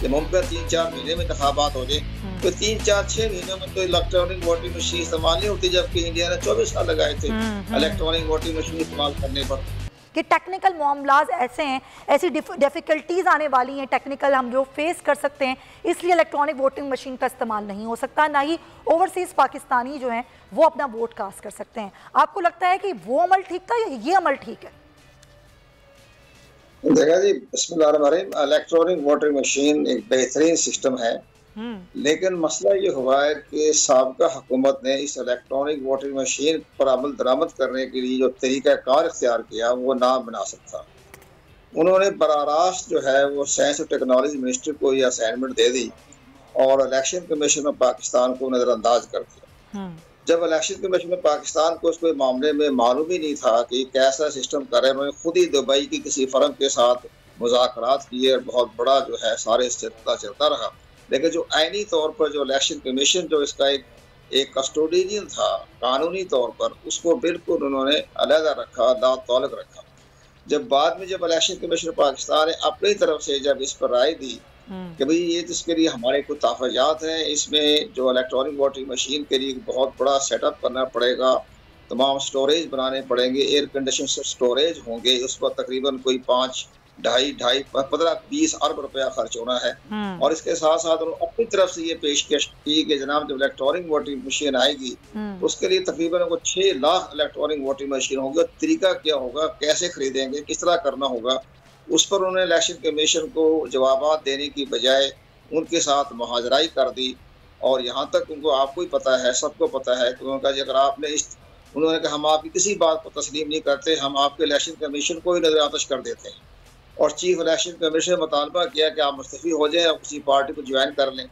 कि मुमकिन 3-4 महीने में इंतखाबात हो जाए, तो 3-4-6 महीनों में तो इलेक्ट्रॉनिक वोटिंग मशीन इस्तेमाल नहीं होती, जबकि इंडिया ने 24 साल लगाए थे इलेक्ट्रॉनिक वोटिंग मशीन इस्तेमाल करने पर। कि टेक्निकल मामलात ऐसे हैं, ऐसी डिफ़िकल्टीज़ आने वाली हैं टेक्निकल हम जो फेस कर सकते हैं, इसलिए इलेक्ट्रॉनिक वोटिंग मशीन का इस्तेमाल नहीं हो सकता, ना ही ओवरसीज़ पाकिस्तानी जो हैं वो अपना वोट कास्ट कर सकते हैं। आपको लगता है कि वो अमल ठीक था या ये अमल ठीक है? देखा जी, बिस्मिल्लाहिर्रहमानिर्रहीम, इलेक्ट्रॉनिक वोटिंग मशीन एक बेहतरीन सिस्टम है, लेकिन मसला ये हुआ है कि साबका हुकूमत ने इस इलेक्ट्रॉनिक वोटिंग मशीन पर अमल दरामद करने के लिए जो तरीक़ाकार इख्तियार किया वो ना बना सकता। उन्होंने बराह रास्त जो है वो साइंस और टेक्नोलॉजी मिनिस्टर को ये असाइनमेंट दे दी और इलेक्शन कमीशन ऑफ पाकिस्तान को नज़रअंदाज कर दिया। जब इलेक्शन कमीशन ऑफ पाकिस्तान को इसके मामले में मालूम ही नहीं था कि कैसा सिस्टम करे, उन्होंने खुद ही दुबई की किसी फर्म के साथ मुज़ाकरात किए और बहुत बड़ा जो है सारे चलता रहा। लेकिन जो आईनी तौर पर जो इलेक्शन कमीशन जो इसका एक कस्टोडियन था कानूनी तौर पर, उसको बिल्कुल उन्होंने अलहदा रखा, लातल्लुक़ रखा। जब बाद में जब इलेक्शन कमीशन पाकिस्तान ने अपनी तरफ से जब इस पर राय दी कि भाई ये तो इसके लिए हमारे कुछ तहफ़्फ़ुज़ात हैं, इसमें जो इलेक्ट्रॉनिक वोटिंग मशीन के लिए बहुत बड़ा सेटअप करना पड़ेगा, तमाम स्टोरेज बनाने पड़ेंगे, एयर कंडीशन स्टोरेज होंगे, उस पर तकरीबन कोई 15-20 अरब रुपया खर्च होना है। और इसके साथ साथ उन्होंने अपनी तरफ से ये पेशकश की कि जनाब जब इलेक्ट्रॉनिक वोटिंग मशीन आएगी उसके लिए तकरीबन वो 6 लाख इलेक्ट्रॉनिक वोटिंग मशीन होगी। तरीका क्या होगा, कैसे खरीदेंगे, किस तरह करना होगा, उस पर उन्होंने इलेक्शन कमीशन को जवाबात देने की बजाय उनके साथ मुहाजराई कर दी। और यहाँ तक उनको आपको ही पता है, सबको पता है कि उन्होंने कहा अगर आपने उन्होंने कहा हम आपकी किसी बात को तस्लीम नहीं करते, हम आपके इलेक्शन कमीशन को ही नजर आतश कर देते हैं। और चीफ इलेक्शन कमीशन ने मुतालबा किया कि आप मुस्तफ़ी हो जाएं और किसी पार्टी को ज्वाइन कर लें।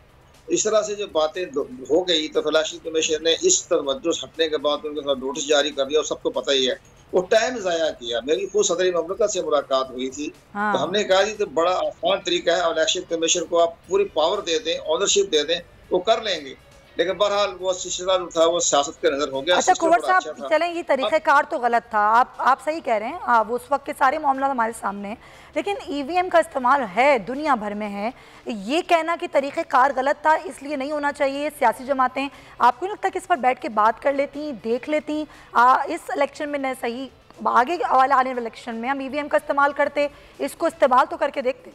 इस तरह से जब बातें हो गई तो इलेक्शन कमीशन ने इस तवज्जो हटने के बाद उनके साथ नोटिस जारी कर दिया और सबको पता ही है वो टाइम ज़ाया किया। मेरी खुद सदर ममलकत से मुलाकात हुई थी, तो हमने कहा जी तो बड़ा आसान तरीका है, इलेक्शन कमीशन को आप पूरी पावर दे दें, ऑनरशिप दे दें, वो कर लेंगे। लेकिन बहरहाल वो सिलसिला जो था वो सियासत के नजर हो गया। अच्छा कुंवर साहब, चलें ये तरीक़ाकार तो गलत था, आप सही कह रहे हैं, वो उस वक्त के सारे मामला हमारे सामने हैं, लेकिन ईवीएम का इस्तेमाल है दुनिया भर में है, ये कहना कि तरीक़ाकार गलत था इसलिए नहीं होना चाहिए, सियासी जमातें आपको नहीं लगता कि इस पर बैठ के बात कर लेती, देख लेती, इस इलेक्शन में न सही आगे वाले आने वाले इलेक्शन में हम ईवीएम का इस्तेमाल करते, इसको इस्तेमाल तो करके देखते।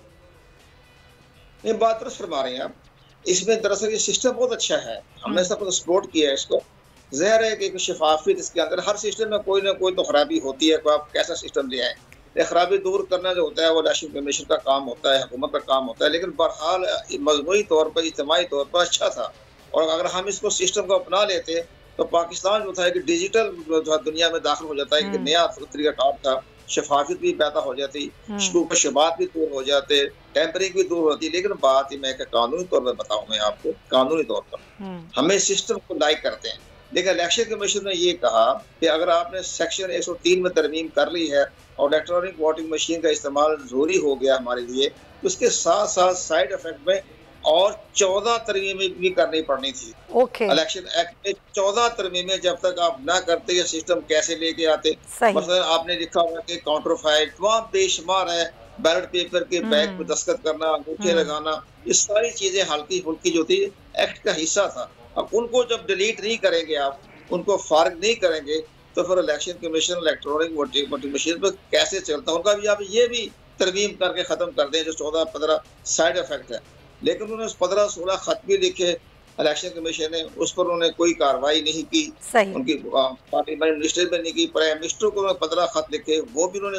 ये बात तो फरमा रहे हैं आप, इसमें दरअसल ये सिस्टम बहुत अच्छा है, हमने सब सपोर्ट किया है इसको। ज़ाहिर है कि शफाफियत इसके अंदर, हर सिस्टम में कोई ना कोई तो खराबी होती है, कोई आप कैसा सिस्टम ले आए, ये खराबी दूर करना जो होता है वो इलेक्शन कमीशन का काम होता है, हुकूमत का काम होता है। लेकिन बहरहाल मजमूई तौर पर, इज्तिमाई तौर पर अच्छा था। और अगर हम इसको सिस्टम को अपना लेते तो पाकिस्तान जो था कि डिजिटल जो दुनिया में दाखिल हो जाता है, एक नया तरीका था, शफाफियत भी पैदा हो जाती, शुबहत भी दूर हो जाते, टेम्परिंग भी दूर होती। लेकिन बात ही मैं कानूनी तौर पर बताऊं, मैं आपको कानूनी तौर पर हमें सिस्टम को लाइक करते हैं, लेकिन इलेक्शन कमीशन ने ये कहा कि अगर आपने सेक्शन 103 में तरमीम कर ली है और इलेक्ट्रॉनिक वोटिंग मशीन का इस्तेमाल जरूरी हो गया हमारे लिए, तो उसके साथ साथ साइड इफेक्ट में और 14 तरमीमें भी करनी पड़नी थी। इलेक्शन एक्ट में 14 तरमीमें जब तक आप ना करते ये सिस्टम कैसे लेके आते। मसलन आपने लिखा हुआ कि काउंटरफाइल तमाम बेशुमार है, बैलेट पेपर के बैग पर दस्तखत करना, अंगूठे लगाना, ये सारी चीजें हल्की फुल्की जो थी एक्ट का हिस्सा था। अब उनको जब डिलीट नहीं करेंगे, आप उनको फारिग नहीं करेंगे, तो फिर election commission electronic voting machine पर कैसे चलता है। उनका भी आप ये भी तरमीम करके खत्म कर दें जो 14-15 साइड इफेक्ट है। लेकिन उन्होंने 15-16 खत भी लिखे इलेक्शन कमीशन ने, उस पर उन्होंने कोई कार्रवाई नहीं की। उनकी पार्लियामेंट मिनिस्टर भी नहीं की, प्राइम मिनिस्टर को 15 खत लिखे, वो भी उन्होंने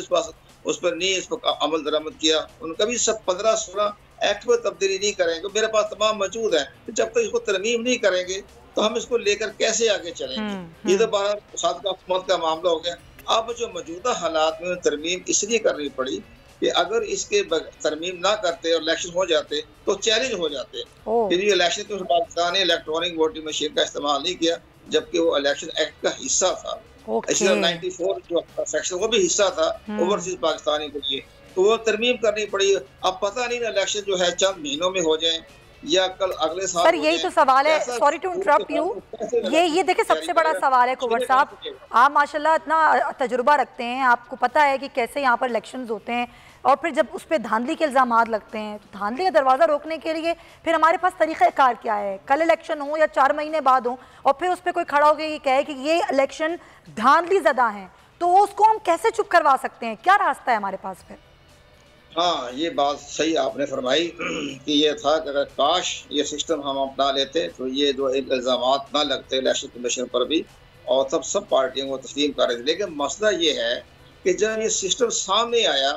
उस पर नहीं इस पर अमल दरामद किया। उनका भी सब 15-16 एक्ट में तब्दीली नहीं करेंगे, मेरे पास तमाम मौजूद है, जब तक इसको तरमीम नहीं करेंगे तो हम इसको लेकर कैसे आगे चलेंगे। ये तो साबिक़ा हुकूमत का मामला हो गया। अब जो मौजूदा हालात में तरमीम इसलिए करनी पड़ी कि अगर इसके तरमीम ना करते और इलेक्शन हो जाते तो चैलेंज हो जाते। फिर इलेक्शन तो पाकिस्तान ने इलेक्ट्रॉनिक वोटिंग मशीन का इस्तेमाल नहीं किया, जबकि वो इलेक्शन एक्ट का हिस्सा था। इसी 94 जो सेक्शन वो भी हिस्सा था ओवरसीज पाकिस्तानी के लिए, तो वो तरमीम करनी पड़ी। अब पता नहीं ना इलेक्शन जो है चंद महीनों में हो जाए या कल अगले साल। सर यही तो सवाल है, सॉरी टू इंटरप्ट यू, ये देखिए सबसे बड़ा सवाल है कुंवर साहब, आप माशाल्लाह इतना तजुर्बा रखते हैं, आपको पता है कि कैसे यहाँ पर इलेक्शंस होते हैं और फिर जब उस पर धांधली के इल्ज़ामात लगते हैं तो धांधली का दरवाज़ा रोकने के लिए फिर हमारे पास तरीक़ाकार क्या है? कल इलेक्शन हो या 4 महीने बाद हो और फिर उस पर कोई खड़ा होकर ये कहे कि ये इलेक्शन धांधली ज़दा हैं, तो उसको हम कैसे चुप करवा सकते हैं? क्या रास्ता है हमारे पास फिर? हाँ, ये बात सही आपने फरमाई कि ये था कि अगर काश ये सिस्टम हम अपना लेते तो ये जो इल्ज़ामात ना लगते इलेक्शन कमीशन पर भी, और तब सब पार्टियों को तस्लीम कर रही थी। लेकिन मसला ये है कि जब ये सिस्टम सामने आया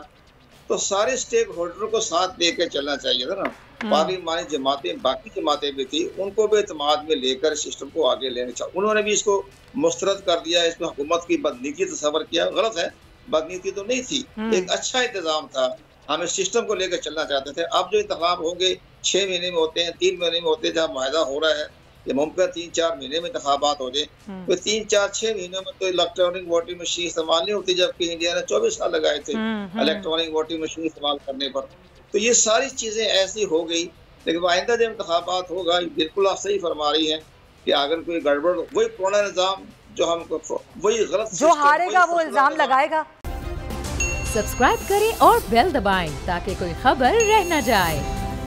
तो सारे स्टेक होल्डर को साथ लेकर चलना चाहिए था ना। पार्लिमानी जमातें, बाकी जमातें भी थी, उनको भी एतमाद में लेकर सिस्टम को आगे लेने चाहिए। उन्होंने भी इसको मुस्तरद कर दिया, इसमें हुकूमत की बदनीति तस्वर किया। गलत है, बदनीति तो नहीं थी, एक अच्छा इंतजाम था। हम इस सिस्टम को लेकर चलना चाहते थे। अब जो इंतखाब होंगे 6 महीने में होते हैं, 3 महीने में होते हैं, जहाँ मुआहदा हो रहा है कि मुमकिन 3-4 महीने में इंतखाबात हो जाए, तो 3-4-6 महीनों में तो इलेक्ट्रॉनिक वोटिंग मशीन इस्तेमाल नहीं होती, जबकि इंडिया ने 24 साल लगाए थे इलेक्ट्रॉनिक वोटिंग मशीन इस्तेमाल करने पर। तो ये सारी चीज़ें ऐसी हो गई। लेकिन आइंदा जब इंतखाबात होगा, बिल्कुल आप सही फरमा रही हैं कि अगर कोई गड़बड़, वही पुराना निज़ाम जो हम, वही गलत, जो हारेगा वो इल्ज़ाम लगाएगा। सब्सक्राइब करें और बेल दबाएं ताकि कोई खबर रह न जाए।